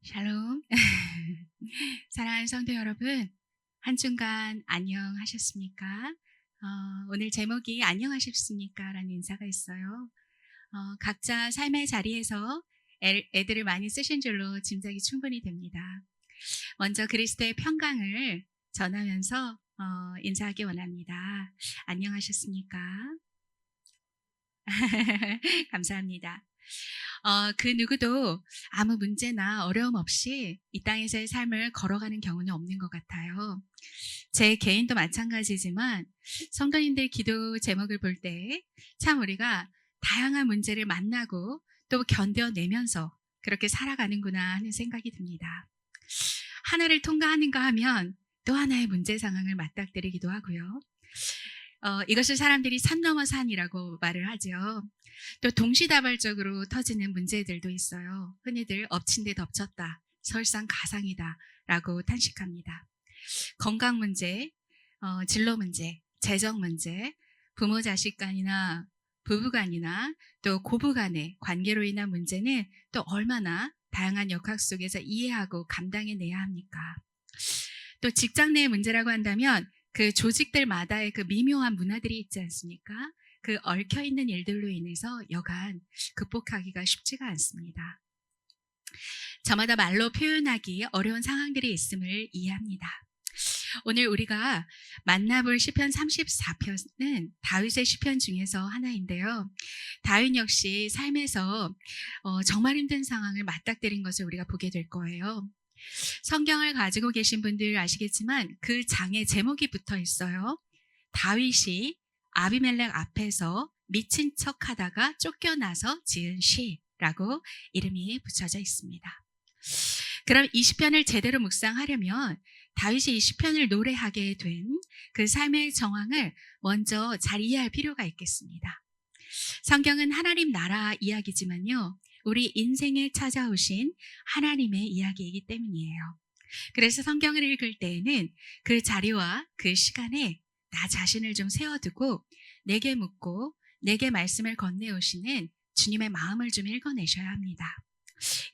샬롬. 사랑하는 성도 여러분, 한 주간 안녕하셨습니까? 오늘 제목이 안녕하셨습니까? 라는 인사가 있어요. 각자 삶의 자리에서 애들을 많이 쓰신 줄로 짐작이 충분히 됩니다. 먼저 그리스도의 평강을 전하면서 인사하기 원합니다. 안녕하셨습니까? 감사합니다. 그 누구도 아무 문제나 어려움 없이 이 땅에서의 삶을 걸어가는 경우는 없는 것 같아요. 제 개인도 마찬가지지만 성도님들 기도 제목을 볼 때 참 우리가 다양한 문제를 만나고 또 견뎌내면서 그렇게 살아가는구나 하는 생각이 듭니다. 하나를 통과하는가 하면 또 하나의 문제 상황을 맞닥뜨리기도 하고요. 이것을 사람들이 산 넘어 산이라고 말을 하죠. 또 동시다발적으로 터지는 문제들도 있어요. 흔히들 엎친 데 덮쳤다, 설상가상이다 라고 탄식합니다. 건강 문제, 진로 문제, 재정 문제, 부모 자식 간이나 부부 간이나 또 고부 간의 관계로 인한 문제는 또 얼마나 다양한 역학 속에서 이해하고 감당해내야 합니까? 또 직장 내의 문제라고 한다면 그 조직들마다의 그 미묘한 문화들이 있지 않습니까? 그 얽혀있는 일들로 인해서 여간 극복하기가 쉽지가 않습니다. 저마다 말로 표현하기 어려운 상황들이 있음을 이해합니다. 오늘 우리가 만나볼 시편 34편은 다윗의 시편 중에서 하나인데요. 다윗 역시 삶에서 정말 힘든 상황을 맞닥뜨린 것을 우리가 보게 될 거예요. 성경을 가지고 계신 분들 아시겠지만 그 장에 제목이 붙어 있어요. 다윗이 아비멜렉 앞에서 미친 척 하다가 쫓겨나서 지은 시라고 이름이 붙여져 있습니다. 그럼 이 시편을 제대로 묵상하려면 다윗이 이 시편을 노래하게 된 그 삶의 정황을 먼저 잘 이해할 필요가 있겠습니다. 성경은 하나님 나라 이야기지만요, 우리 인생에 찾아오신 하나님의 이야기이기 때문이에요. 그래서 성경을 읽을 때에는 그 자리와 그 시간에 나 자신을 좀 세워두고 내게 묻고 내게 말씀을 건네오시는 주님의 마음을 좀 읽어내셔야 합니다.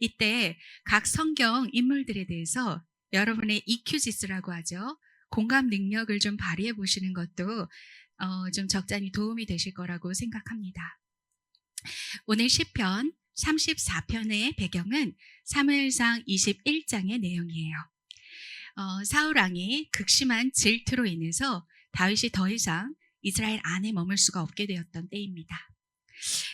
이때 각 성경 인물들에 대해서 여러분의 EQ 지수라고 하죠. 공감 능력을 좀 발휘해 보시는 것도 좀 적잖이 도움이 되실 거라고 생각합니다. 오늘 시편 34편의 배경은 사무엘상 21장의 내용이에요. 사울 왕이 극심한 질투로 인해서 다윗이 더 이상 이스라엘 안에 머물 수가 없게 되었던 때입니다.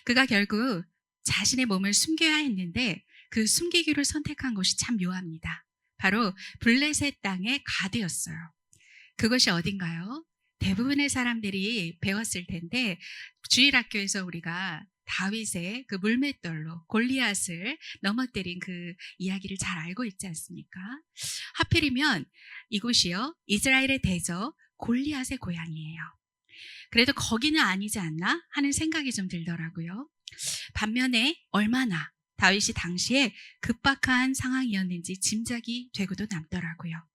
그가 결국 자신의 몸을 숨겨야 했는데 그 숨기기를 선택한 곳이 참 묘합니다. 바로 블레셋 땅의 가드였어요. 그것이 어딘가요? 대부분의 사람들이 배웠을 텐데 주일학교에서 우리가 다윗의 그 물맷돌로 골리앗을 넘어뜨린 그 이야기를 잘 알고 있지 않습니까? 하필이면 이곳이요, 이스라엘의 대적 골리앗의 고향이에요. 그래도 거기는 아니지 않나 하는 생각이 좀 들더라고요. 반면에 얼마나 다윗이 당시에 급박한 상황이었는지 짐작이 되고도 남더라고요.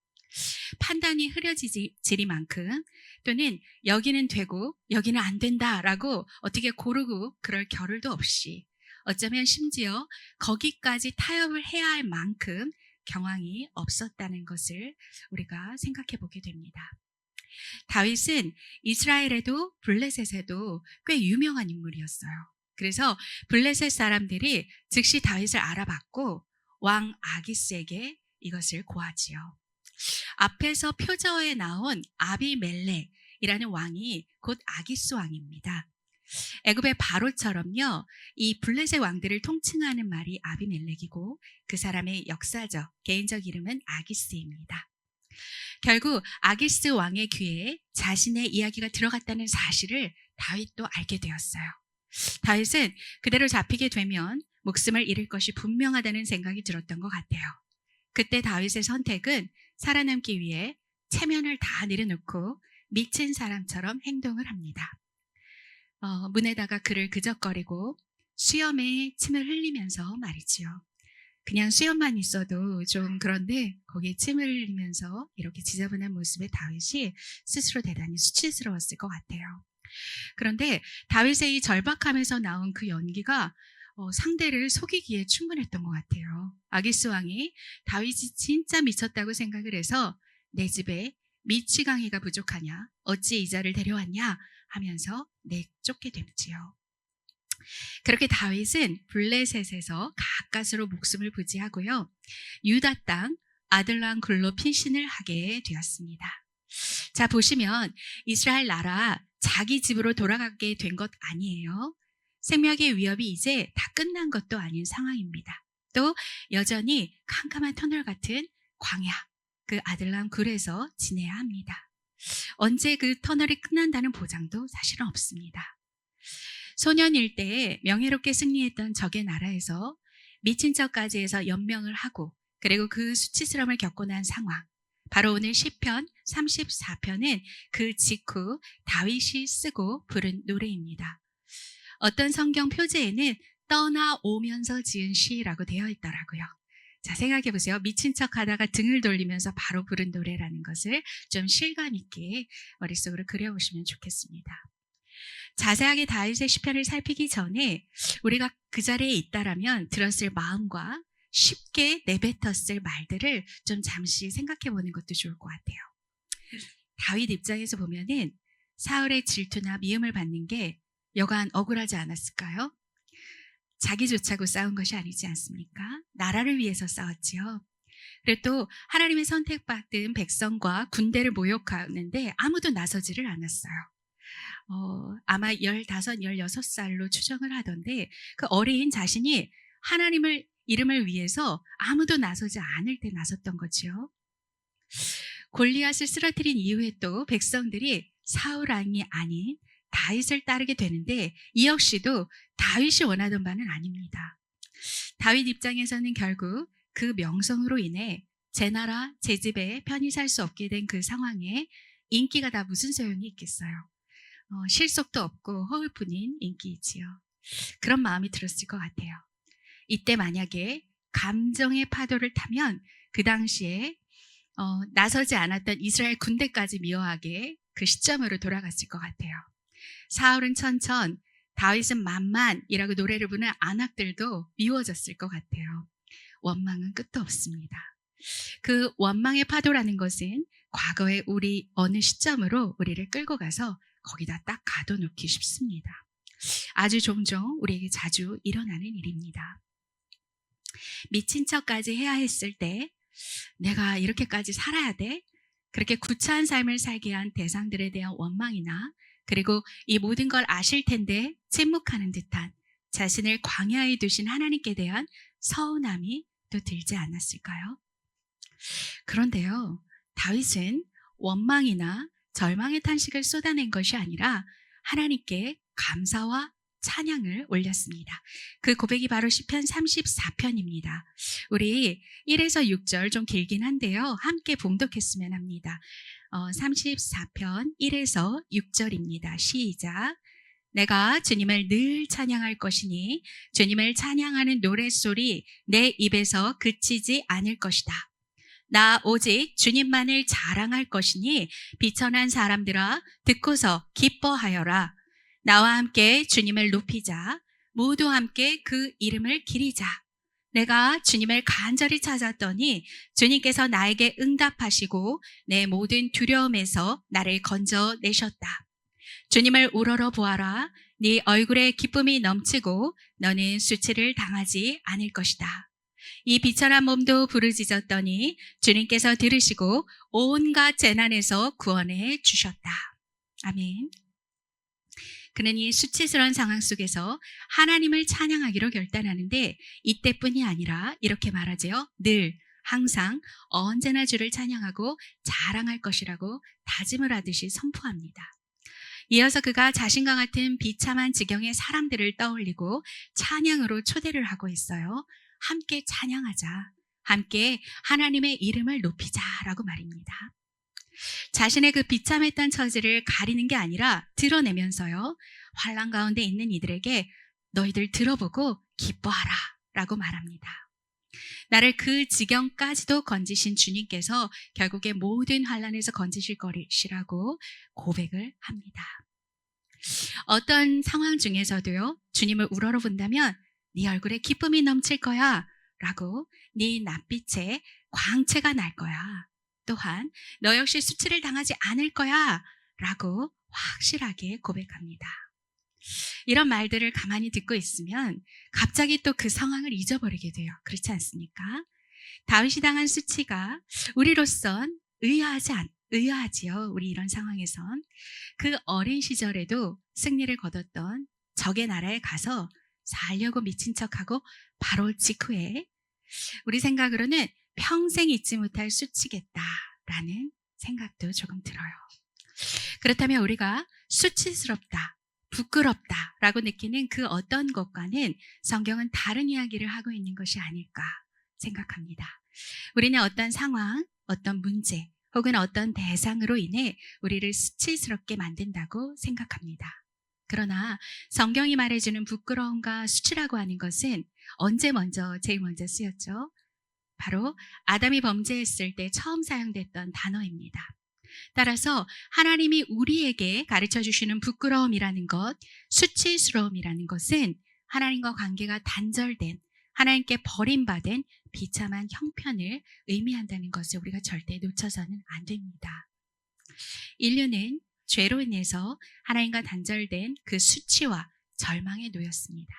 판단이 흐려지리만큼 또는 여기는 되고 여기는 안 된다라고 어떻게 고르고 그럴 겨를도 없이 어쩌면 심지어 거기까지 타협을 해야 할 만큼 경황이 없었다는 것을 우리가 생각해 보게 됩니다. 다윗은 이스라엘에도 블레셋에도 꽤 유명한 인물이었어요. 그래서 블레셋 사람들이 즉시 다윗을 알아봤고 왕 아기스에게 이것을 고하지요. 앞에서 표저에 나온 아비멜렉이라는 왕이 곧 아기스 왕입니다. 애굽의 바로처럼요, 이 블레셋 왕들을 통칭하는 말이 아비멜렉이고 그 사람의 역사적 개인적 이름은 아기스입니다. 결국 아기스 왕의 귀에 자신의 이야기가 들어갔다는 사실을 다윗도 알게 되었어요. 다윗은 그대로 잡히게 되면 목숨을 잃을 것이 분명하다는 생각이 들었던 것 같아요. 그때 다윗의 선택은 살아남기 위해 체면을 다 내려놓고 미친 사람처럼 행동을 합니다. 문에다가 글을 그적거리고 수염에 침을 흘리면서 말이지요. 그냥 수염만 있어도 좀 그런데 거기에 침을 흘리면서 이렇게 지저분한 모습의 다윗이 스스로 대단히 수치스러웠을 것 같아요. 그런데 다윗의 이 절박함에서 나온 그 연기가 상대를 속이기에 충분했던 것 같아요. 아기스 왕이 다윗이 진짜 미쳤다고 생각을 해서 내 집에 미치광이가 부족하냐? 어찌 이자를 데려왔냐? 하면서 내쫓게 됐지요. 그렇게 다윗은 블레셋에서 가까스로 목숨을 부지하고요. 유다 땅 아들람 굴로 피신을 하게 되었습니다. 자, 보시면 이스라엘 나라 자기 집으로 돌아가게 된 것 아니에요. 생명의 위협이 이제 다 끝난 것도 아닌 상황입니다. 또 여전히 캄캄한 터널 같은 광야, 그 아들람 굴에서 지내야 합니다. 언제 그 터널이 끝난다는 보장도 사실은 없습니다. 소년일 때 명예롭게 승리했던 적의 나라에서 미친 척까지 해서 연명을 하고 그리고 그 수치스러움을 겪고 난 상황, 바로 오늘 시편 34편은 그 직후 다윗이 쓰고 부른 노래입니다. 어떤 성경 표제에는 떠나오면서 지은 시라고 되어 있더라고요. 자, 생각해 보세요. 미친 척 하다가 등을 돌리면서 바로 부른 노래라는 것을 좀 실감 있게 머릿속으로 그려보시면 좋겠습니다. 자세하게 다윗의 시편을 살피기 전에 우리가 그 자리에 있다라면 들었을 마음과 쉽게 내뱉었을 말들을 좀 잠시 생각해 보는 것도 좋을 것 같아요. 다윗 입장에서 보면은 사울의 질투나 미움을 받는 게 여간 억울하지 않았을까요? 자기조차고 싸운 것이 아니지 않습니까? 나라를 위해서 싸웠지요. 그리고 또 하나님의 선택받은 백성과 군대를 모욕하는데 아무도 나서지를 않았어요. 아마 15, 16살로 추정을 하던데 그 어린 자신이 하나님을 이름을 위해서 아무도 나서지 않을 때 나섰던 거지요. 골리앗을 쓰러뜨린 이후에 또 백성들이 사울 왕이 아닌 다윗을 따르게 되는데 이 역시도 다윗이 원하던 바는 아닙니다. 다윗 입장에서는 결국 그 명성으로 인해 제 나라, 제 집에 편히 살 수 없게 된 그 상황에 인기가 다 무슨 소용이 있겠어요. 실속도 없고 허울뿐인 인기이지요. 그런 마음이 들었을 것 같아요. 이때 만약에 감정의 파도를 타면 그 당시에 나서지 않았던 이스라엘 군대까지 미워하게 그 시점으로 돌아갔을 것 같아요. 사울은 천천, 다윗은 만만이라고 노래를 부르는 안악들도 미워졌을 것 같아요. 원망은 끝도 없습니다. 그 원망의 파도라는 것은 과거에 우리 어느 시점으로 우리를 끌고 가서 거기다 딱 가둬놓기 쉽습니다. 아주 종종 우리에게 자주 일어나는 일입니다. 미친 척까지 해야 했을 때 내가 이렇게까지 살아야 돼? 그렇게 구차한 삶을 살게 한 대상들에 대한 원망이나 그리고 이 모든 걸 아실 텐데 침묵하는 듯한 자신을 광야에 두신 하나님께 대한 서운함이 또 들지 않았을까요? 그런데요, 다윗은 원망이나 절망의 탄식을 쏟아낸 것이 아니라 하나님께 감사와 찬양을 올렸습니다. 그 고백이 바로 시편 34편입니다. 우리 1에서 6절 좀 길긴 한데요. 함께 봉독했으면 합니다. 34편 1에서 6절입니다. 시작. 내가 주님을 늘 찬양할 것이니 주님을 찬양하는 노랫소리 내 입에서 그치지 않을 것이다. 나 오직 주님만을 자랑할 것이니 비천한 사람들아 듣고서 기뻐하여라. 나와 함께 주님을 높이자. 모두 함께 그 이름을 기리자. 내가 주님을 간절히 찾았더니 주님께서 나에게 응답하시고 내 모든 두려움에서 나를 건져내셨다. 주님을 우러러 보아라. 네 얼굴에 기쁨이 넘치고 너는 수치를 당하지 않을 것이다. 이 비천한 몸도 부르짖었더니 주님께서 들으시고 온갖 재난에서 구원해 주셨다. 아멘. 그는 이 수치스러운 상황 속에서 하나님을 찬양하기로 결단하는데 이때뿐이 아니라 이렇게 말하지요. 늘, 항상, 언제나 주를 찬양하고 자랑할 것이라고 다짐을 하듯이 선포합니다. 이어서 그가 자신과 같은 비참한 지경의 사람들을 떠올리고 찬양으로 초대를 하고 있어요. 함께 찬양하자. 함께 하나님의 이름을 높이자라고 말입니다. 자신의 그 비참했던 처지를 가리는 게 아니라 드러내면서요. 환난 가운데 있는 이들에게 너희들 들어보고 기뻐하라 라고 말합니다. 나를 그 지경까지도 건지신 주님께서 결국에 모든 환난에서 건지실 것이라고 고백을 합니다. 어떤 상황 중에서도요. 주님을 우러러 본다면 네 얼굴에 기쁨이 넘칠 거야 라고 네 낯빛에 광채가 날 거야. 또한 너 역시 수치를 당하지 않을 거야 라고 확실하게 고백합니다. 이런 말들을 가만히 듣고 있으면 갑자기 또 그 상황을 잊어버리게 돼요. 그렇지 않습니까? 다윗이 당한 수치가 우리로선 의아하지요. 우리 이런 상황에선. 그 어린 시절에도 승리를 거뒀던 적의 나라에 가서 살려고 미친 척하고 바로 직후에 우리 생각으로는 평생 잊지 못할 수치겠다라는 생각도 조금 들어요. 그렇다면 우리가 수치스럽다, 부끄럽다라고 느끼는 그 어떤 것과는 성경은 다른 이야기를 하고 있는 것이 아닐까 생각합니다. 우리는 어떤 상황, 어떤 문제, 혹은 어떤 대상으로 인해 우리를 수치스럽게 만든다고 생각합니다. 그러나 성경이 말해주는 부끄러움과 수치라고 하는 것은 제일 먼저 쓰였죠? 바로 아담이 범죄했을 때 처음 사용됐던 단어입니다. 따라서 하나님이 우리에게 가르쳐 주시는 부끄러움이라는 것, 수치스러움이라는 것은 하나님과 관계가 단절된, 하나님께 버림받은 비참한 형편을 의미한다는 것을 우리가 절대 놓쳐서는 안 됩니다. 인류는 죄로 인해서 하나님과 단절된 그 수치와 절망에 놓였습니다.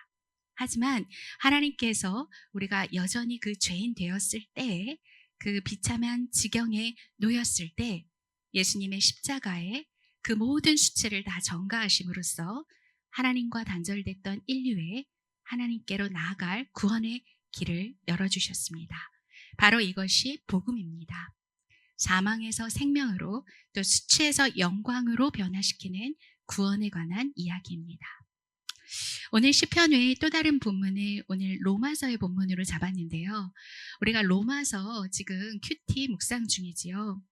하지만 하나님께서 우리가 여전히 그 죄인 되었을 때, 그 비참한 지경에 놓였을 때 예수님의 십자가에 그 모든 수치를 다 전가하심으로써 하나님과 단절됐던 인류에 하나님께로 나아갈 구원의 길을 열어주셨습니다. 바로 이것이 복음입니다. 사망에서 생명으로 또 수치에서 영광으로 변화시키는 구원에 관한 이야기입니다. 오늘 시편 외에 또 다른 본문을 오늘 로마서의 본문으로 잡았는데요. 우리가 로마서 지금 큐티 묵상 중이지요.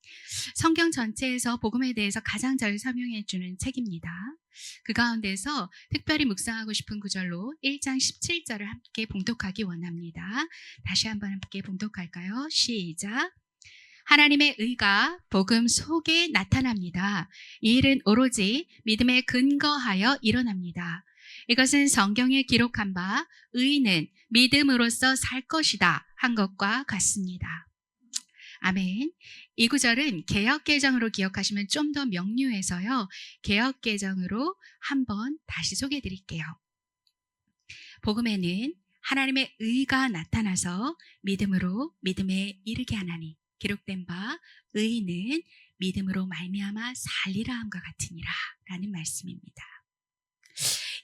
성경 전체에서 복음에 대해서 가장 잘 설명해 주는 책입니다. 그 가운데서 특별히 묵상하고 싶은 구절로 1장 17절을 함께 봉독하기 원합니다. 다시 한번 함께 봉독할까요? 시작. 하나님의 의가 복음 속에 나타납니다. 이 일은 오로지 믿음에 근거하여 일어납니다. 이것은 성경에 기록한 바 의인은 믿음으로써 살 것이다 한 것과 같습니다. 아멘. 이 구절은 개역개정으로 기억하시면 좀 더 명료해서요. 개역개정으로 한번 다시 소개해 드릴게요. 복음에는 하나님의 의가 나타나서 믿음으로 믿음에 이르게 하나니 기록된 바 의인은 믿음으로 말미암아 살리라 함과 같으니라 라는 말씀입니다.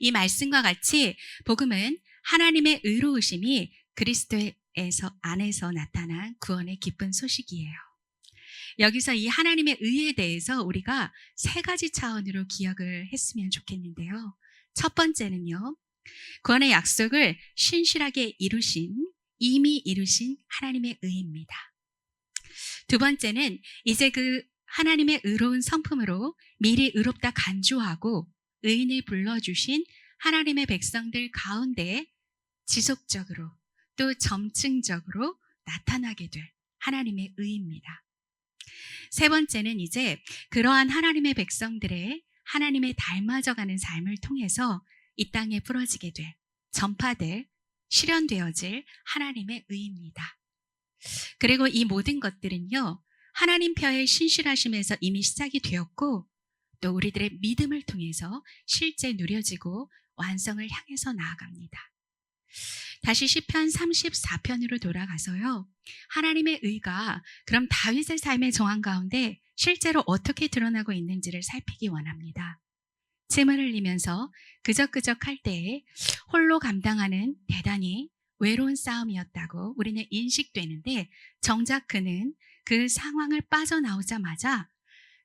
이 말씀과 같이 복음은 하나님의 의로우심이 그리스도에서 안에서 나타난 구원의 기쁜 소식이에요. 여기서 이 하나님의 의에 대해서 우리가 세 가지 차원으로 기억을 했으면 좋겠는데요. 첫 번째는요, 구원의 약속을 신실하게 이미 이루신 하나님의 의입니다. 두 번째는 이제 그 하나님의 의로운 성품으로 미리 의롭다 간주하고 의인을 불러주신 하나님의 백성들 가운데 지속적으로 또 점층적으로 나타나게 될 하나님의 의입니다. 세 번째는 이제 그러한 하나님의 백성들의 하나님의 닮아져가는 삶을 통해서 이 땅에 풀어지게 될, 전파될, 실현되어질 하나님의 의입니다. 그리고 이 모든 것들은요, 하나님 편의 신실하심에서 이미 시작이 되었고 또 우리들의 믿음을 통해서 실제 누려지고 완성을 향해서 나아갑니다. 다시 시편 34편으로 돌아가서요. 하나님의 의가 그럼 다윗의 삶의 정황 가운데 실제로 어떻게 드러나고 있는지를 살피기 원합니다. 침을 흘리면서 끄적끄적 할 때에 홀로 감당하는 대단히 외로운 싸움이었다고 우리는 인식되는데 정작 그는 그 상황을 빠져나오자마자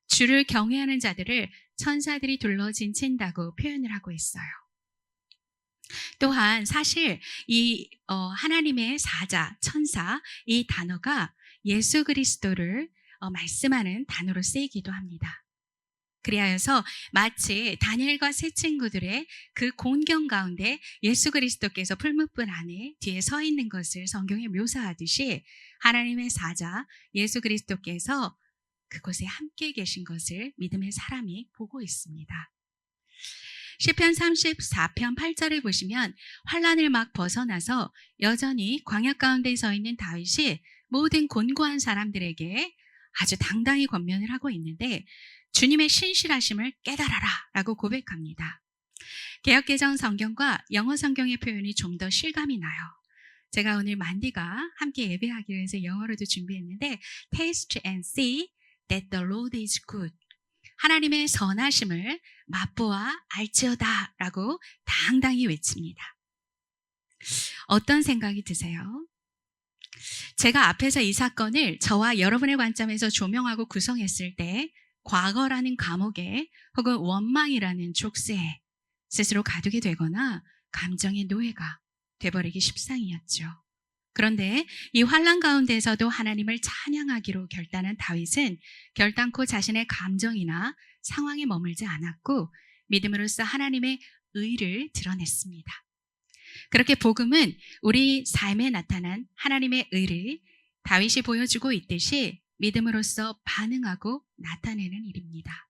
주를 경외하는 자들을 천사들이 둘러 진친다고 표현을 하고 있어요. 또한 사실 이 하나님의 사자, 천사 이 단어가 예수 그리스도를 말씀하는 단어로 쓰이기도 합니다. 그리하여서 마치 다니엘과 세 친구들의 그 곤경 가운데 예수 그리스도께서 풀무불 안에 뒤에 서 있는 것을 성경에 묘사하듯이 하나님의 사자 예수 그리스도께서 그곳에 함께 계신 것을 믿음의 사람이 보고 있습니다. 시편 34편 8절을 보시면 환란을 막 벗어나서 여전히 광야 가운데 서 있는 다윗이 모든 곤고한 사람들에게 아주 당당히 권면을 하고 있는데 주님의 신실하심을 깨달아라 라고 고백합니다. 개역개정 성경과 영어 성경의 표현이 좀 더 실감이 나요. 제가 오늘 만디가 함께 예배하기로 해서 영어로도 준비했는데 Taste and see that the Lord is good. 하나님의 선하심을 맛보아 알지어다 라고 당당히 외칩니다. 어떤 생각이 드세요? 제가 앞에서 이 사건을 저와 여러분의 관점에서 조명하고 구성했을 때 과거라는 감옥에 혹은 원망이라는 족쇄에 스스로 가두게 되거나 감정의 노예가 돼버리기 십상이었죠. 그런데 이 환난 가운데서도 하나님을 찬양하기로 결단한 다윗은 결단코 자신의 감정이나 상황에 머물지 않았고 믿음으로써 하나님의 의를 드러냈습니다. 그렇게 복음은 우리 삶에 나타난 하나님의 의를 다윗이 보여주고 있듯이 믿음으로써 반응하고 나타내는 일입니다.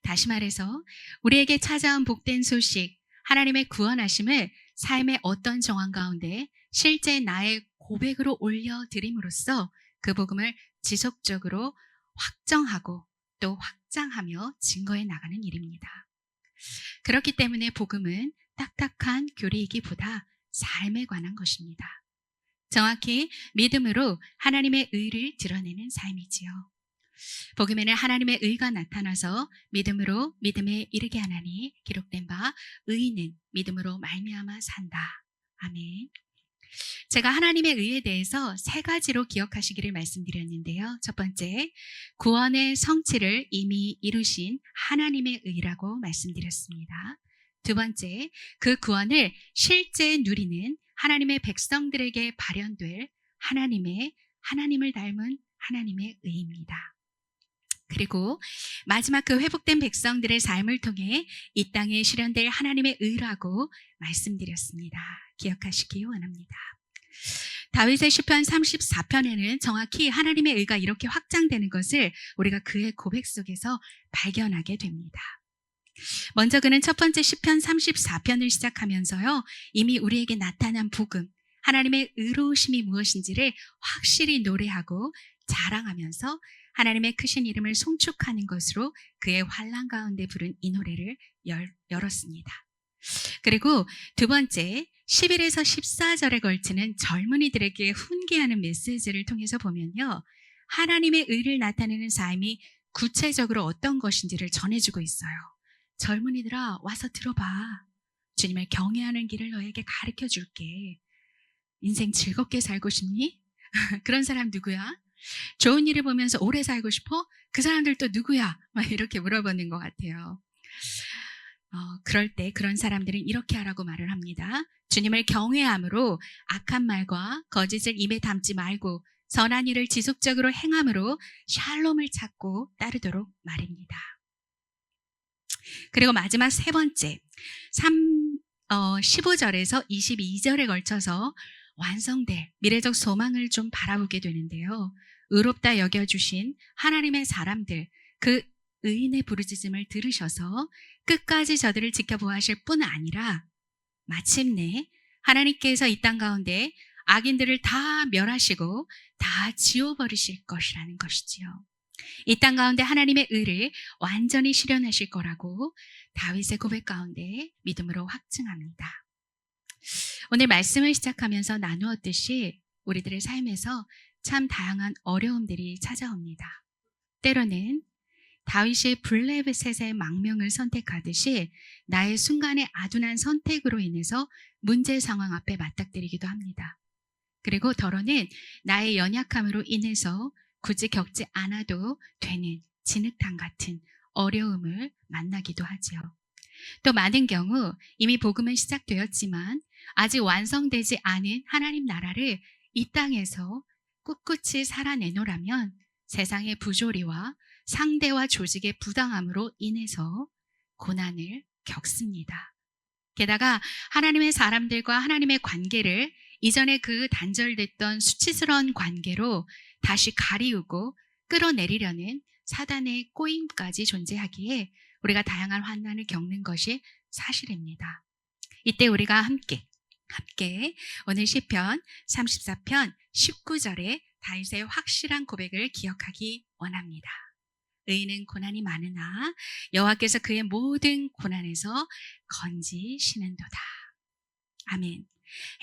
다시 말해서 우리에게 찾아온 복된 소식, 하나님의 구원하심을 삶의 어떤 정황 가운데 실제 나의 고백으로 올려드림으로써 그 복음을 지속적으로 확정하고 또 확장하며 증거해 나가는 일입니다. 그렇기 때문에 복음은 딱딱한 교리이기보다 삶에 관한 것입니다. 정확히 믿음으로 하나님의 의를 드러내는 삶이지요. 복음에는 하나님의 의가 나타나서 믿음으로 믿음에 이르게 하나니 기록된 바 의인은 믿음으로 말미암아 산다. 아멘. 제가 하나님의 의에 대해서 3가지로 기억하시기를 말씀드렸는데요. 첫 번째, 구원의 성취를 이미 이루신 하나님의 의라고 말씀드렸습니다. 두 번째, 그 구원을 실제 누리는 하나님의 백성들에게 발현될 하나님을 닮은 하나님의 의입니다. 그리고 마지막 그 회복된 백성들의 삶을 통해 이 땅에 실현될 하나님의 의라고 말씀드렸습니다. 기억하시기 원합니다. 다윗의 시편 34편에는 정확히 하나님의 의가 이렇게 확장되는 것을 우리가 그의 고백 속에서 발견하게 됩니다. 먼저 그는 첫 번째 시편 34편을 시작하면서요, 이미 우리에게 나타난 복음, 하나님의 의로우심이 무엇인지를 확실히 노래하고 자랑하면서 하나님의 크신 이름을 송축하는 것으로 그의 환난 가운데 부른 이 노래를 열었습니다. 그리고 두 번째 11에서 14절에 걸치는 젊은이들에게 훈계하는 메시지를 통해서 보면요, 하나님의 의를 나타내는 삶이 구체적으로 어떤 것인지를 전해주고 있어요. 젊은이들아, 와서 들어봐. 주님을 경외하는 길을 너에게 가르쳐 줄게. 인생 즐겁게 살고 싶니? 그런 사람 누구야? 좋은 일을 보면서 오래 살고 싶어? 그 사람들 또 누구야? 막 이렇게 물어보는 것 같아요. 그럴 때 그런 사람들은 이렇게 하라고 말을 합니다. 주님을 경외함으로 악한 말과 거짓을 입에 담지 말고 선한 일을 지속적으로 행함으로 샬롬을 찾고 따르도록 말입니다. 그리고 마지막 세 번째 15절에서 22절에 걸쳐서 완성될 미래적 소망을 좀 바라보게 되는데요. 의롭다 여겨주신 하나님의 사람들, 그 의인의 부르짖음을 들으셔서 끝까지 저들을 지켜보아하실 뿐 아니라 마침내 하나님께서 이 땅 가운데 악인들을 다 멸하시고 다 지워버리실 것이라는 것이지요. 이 땅 가운데 하나님의 의를 완전히 실현하실 거라고 다윗의 고백 가운데 믿음으로 확증합니다. 오늘 말씀을 시작하면서 나누었듯이 우리들의 삶에서 참 다양한 어려움들이 찾아옵니다. 때로는 다윗이 블레셋의 망명을 선택하듯이 나의 순간의 아둔한 선택으로 인해서 문제 상황 앞에 맞닥뜨리기도 합니다. 그리고 더러는 나의 연약함으로 인해서 굳이 겪지 않아도 되는 진흙탕 같은 어려움을 만나기도 하죠. 또 많은 경우 이미 복음은 시작되었지만 아직 완성되지 않은 하나님 나라를 이 땅에서 꿋꿋이 살아내노라면 세상의 부조리와 상대와 조직의 부당함으로 인해서 고난을 겪습니다. 게다가 하나님의 사람들과 하나님의 관계를 이전에 그 단절됐던 수치스러운 관계로 다시 가리우고 끌어내리려는 사단의 꼬임까지 존재하기에 우리가 다양한 환난을 겪는 것이 사실입니다. 이때 우리가 함께 오늘 시편 34편 19절에 다윗의 확실한 고백을 기억하기 원합니다. 의인은 고난이 많으나 여호와께서 그의 모든 고난에서 건지시는도다. 아멘.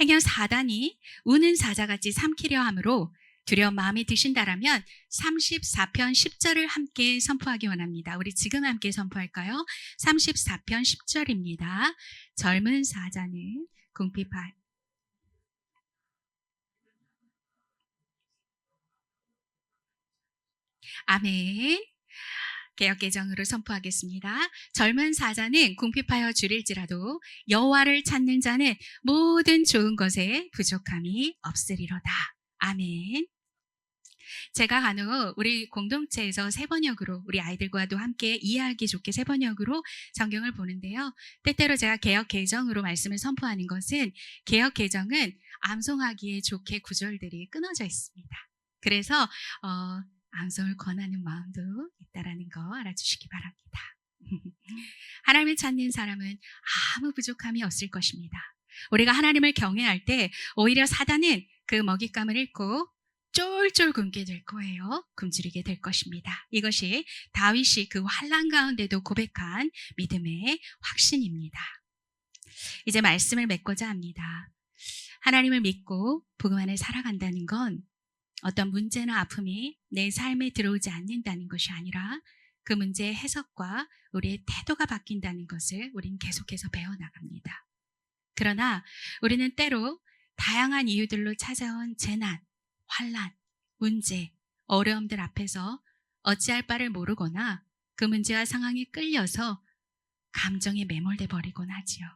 행여 사단이 우는 사자같이 삼키려 함으로 두려운 마음이 드신다라면 34편 10절을 함께 선포하기 원합니다. 우리 지금 함께 선포할까요? 34편 10절입니다. 젊은 사자는 궁핍하여 아멘. 개역개정으로 선포하겠습니다. 젊은 사자는 궁핍하여 주릴지라도 여호와를 찾는 자는 모든 좋은 것에 부족함이 없으리로다. 아멘. 제가 간혹 우리 공동체에서 새번역으로 우리 아이들과도 함께 이해하기 좋게 새번역으로 성경을 보는데요. 때때로 제가 개역개정으로 말씀을 선포하는 것은 개역개정은 암송하기에 좋게 구절들이 끊어져 있습니다. 그래서 암송을 권하는 마음도 있다라는 거 알아주시기 바랍니다. 하나님을 찾는 사람은 아무 부족함이 없을 것입니다. 우리가 하나님을 경외할 때 오히려 사단은 그 먹잇감을 잃고 쫄쫄 굶게 될 거예요. 굶주리게 될 것입니다. 이것이 다윗이 그 환난 가운데도 고백한 믿음의 확신입니다. 이제 말씀을 맺고자 합니다. 하나님을 믿고 복음 안에 살아간다는 건 어떤 문제나 아픔이 내 삶에 들어오지 않는다는 것이 아니라 그 문제의 해석과 우리의 태도가 바뀐다는 것을 우리는 계속해서 배워나갑니다. 그러나 우리는 때로 다양한 이유들로 찾아온 재난, 환난, 문제, 어려움들 앞에서 어찌할 바를 모르거나 그 문제와 상황에 끌려서 감정에 매몰돼 버리곤 하지요.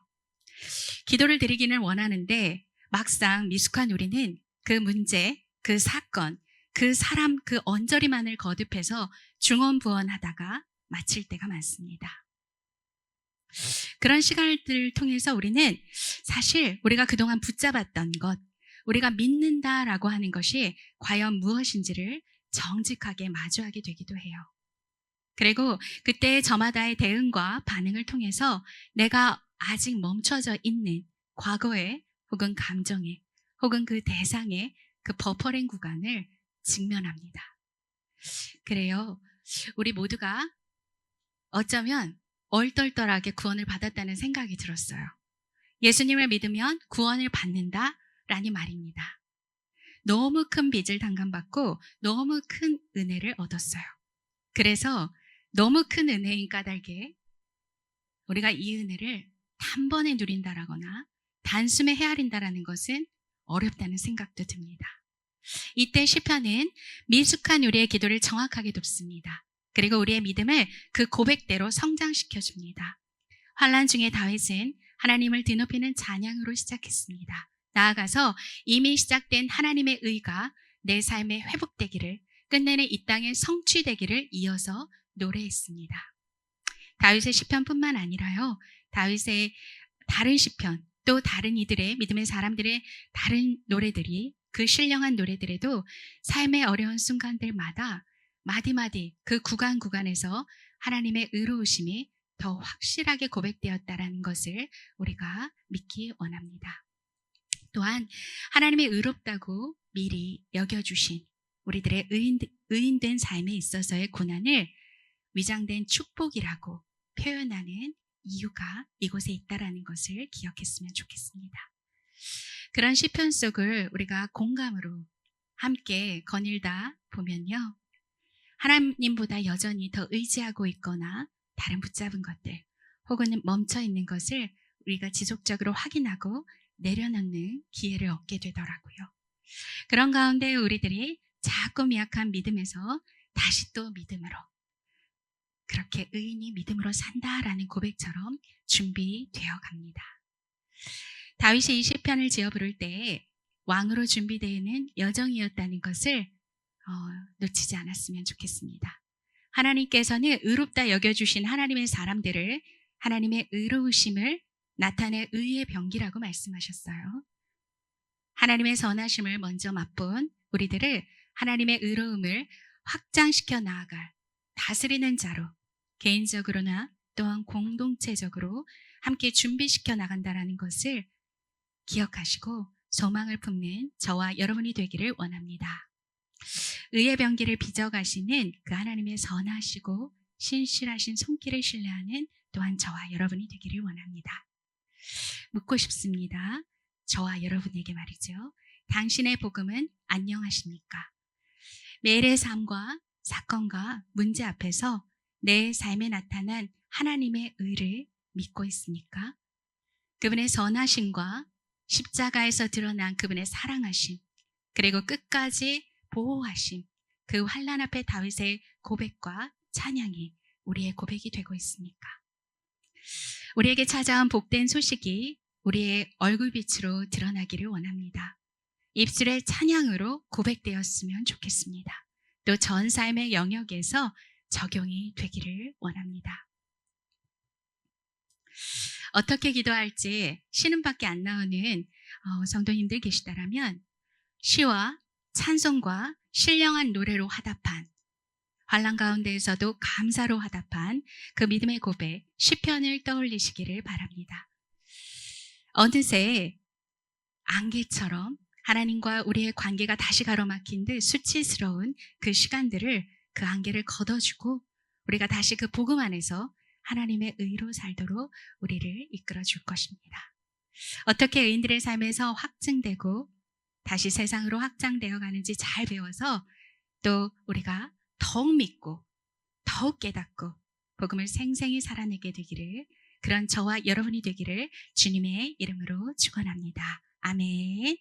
기도를 드리기는 원하는데 막상 미숙한 우리는 그 문제, 그 사건, 그 사람, 그 언저리만을 거듭해서 중언부언하다가 마칠 때가 많습니다. 그런 시간들을 통해서 우리는 사실 우리가 그동안 붙잡았던 것, 우리가 믿는다라고 하는 것이 과연 무엇인지를 정직하게 마주하게 되기도 해요. 그리고 그때 저마다의 대응과 반응을 통해서 내가 아직 멈춰져 있는 과거에 혹은 감정에 혹은 그 대상에 그 버퍼링 구간을 직면합니다. 그래요. 우리 모두가 어쩌면 얼떨떨하게 구원을 받았다는 생각이 들었어요. 예수님을 믿으면 구원을 받는다라는 말입니다. 너무 큰 빚을 당감받고 너무 큰 은혜를 얻었어요. 그래서 너무 큰 은혜인 까닭에 우리가 이 은혜를 단번에 누린다라거나 단숨에 헤아린다라는 것은 어렵다는 생각도 듭니다. 이때 시편은 미숙한 우리의 기도를 정확하게 돕습니다. 그리고 우리의 믿음을 그 고백대로 성장시켜줍니다. 환난 중에 다윗은 하나님을 드높이는 찬양으로 시작했습니다. 나아가서 이미 시작된 하나님의 의가 내 삶에 회복되기를, 끝내는 이 땅의 성취되기를 이어서 노래했습니다. 다윗의 시편뿐만 아니라요, 다윗의 다른 시편, 또 다른 이들의 믿음의 사람들의 다른 노래들이, 그 신령한 노래들에도 삶의 어려운 순간들마다 마디마디 그 구간에서 하나님의 의로우심이 더 확실하게 고백되었다라는 것을 우리가 믿기 원합니다. 또한 하나님의 의롭다고 미리 여겨주신 우리들의 의인된 삶에 있어서의 고난을 위장된 축복이라고 표현하는 이유가 이곳에 있다라는 것을 기억했으면 좋겠습니다. 그런 시편 속을 우리가 공감으로 함께 거닐다 보면요, 하나님보다 여전히 더 의지하고 있거나 다른 붙잡은 것들 혹은 멈춰 있는 것을 우리가 지속적으로 확인하고 내려놓는 기회를 얻게 되더라고요. 그런 가운데 우리들이 작고 미약한 믿음에서 다시 또 믿음으로, 그렇게 의인이 믿음으로 산다라는 고백처럼 준비되어 갑니다. 다윗이 이 시편을 지어 부를 때 왕으로 준비되는 여정이었다는 것을 놓치지 않았으면 좋겠습니다. 하나님께서는 의롭다 여겨주신 하나님의 사람들을 하나님의 의로우심을 나타내 의의 병기라고 말씀하셨어요. 하나님의 선하심을 먼저 맛본 우리들을 하나님의 의로움을 확장시켜 나아갈 다스리는 자로 개인적으로나 또한 공동체적으로 함께 준비시켜 나간다라는 것을 기억하시고 소망을 품는 저와 여러분이 되기를 원합니다. 의의 병기를 빚어가시는 그 하나님의 선하시고 신실하신 손길을 신뢰하는 또한 저와 여러분이 되기를 원합니다. 묻고 싶습니다. 저와 여러분에게 말이죠. 당신의 복음은 안녕하십니까? 매일의 삶과 사건과 문제 앞에서 내 삶에 나타난 하나님의 의를 믿고 있습니까? 그분의 선하심과 십자가에서 드러난 그분의 사랑하심, 그리고 끝까지 보호하심, 그 환난 앞에 다윗의 고백과 찬양이 우리의 고백이 되고 있습니까? 우리에게 찾아온 복된 소식이 우리의 얼굴빛으로 드러나기를 원합니다. 입술의 찬양으로 고백되었으면 좋겠습니다. 또 전 삶의 영역에서 적용이 되기를 원합니다. 어떻게 기도할지 신음밖에 안 나오는 성도님들 계시다라면 시와 찬송과 신령한 노래로 화답한, 환난 가운데에서도 감사로 화답한 그 믿음의 고백 시편을 떠올리시기를 바랍니다. 어느새 안개처럼 하나님과 우리의 관계가 다시 가로막힌 듯 수치스러운 그 시간들을, 그 안개를 걷어주고 우리가 다시 그 복음 안에서 하나님의 의로 살도록 우리를 이끌어 줄 것입니다. 어떻게 의인들의 삶에서 확증되고 다시 세상으로 확장되어 가는지 잘 배워서 또 우리가 더욱 믿고 더욱 깨닫고 복음을 생생히 살아내게 되기를, 그런 저와 여러분이 되기를 주님의 이름으로 축원합니다. 아멘.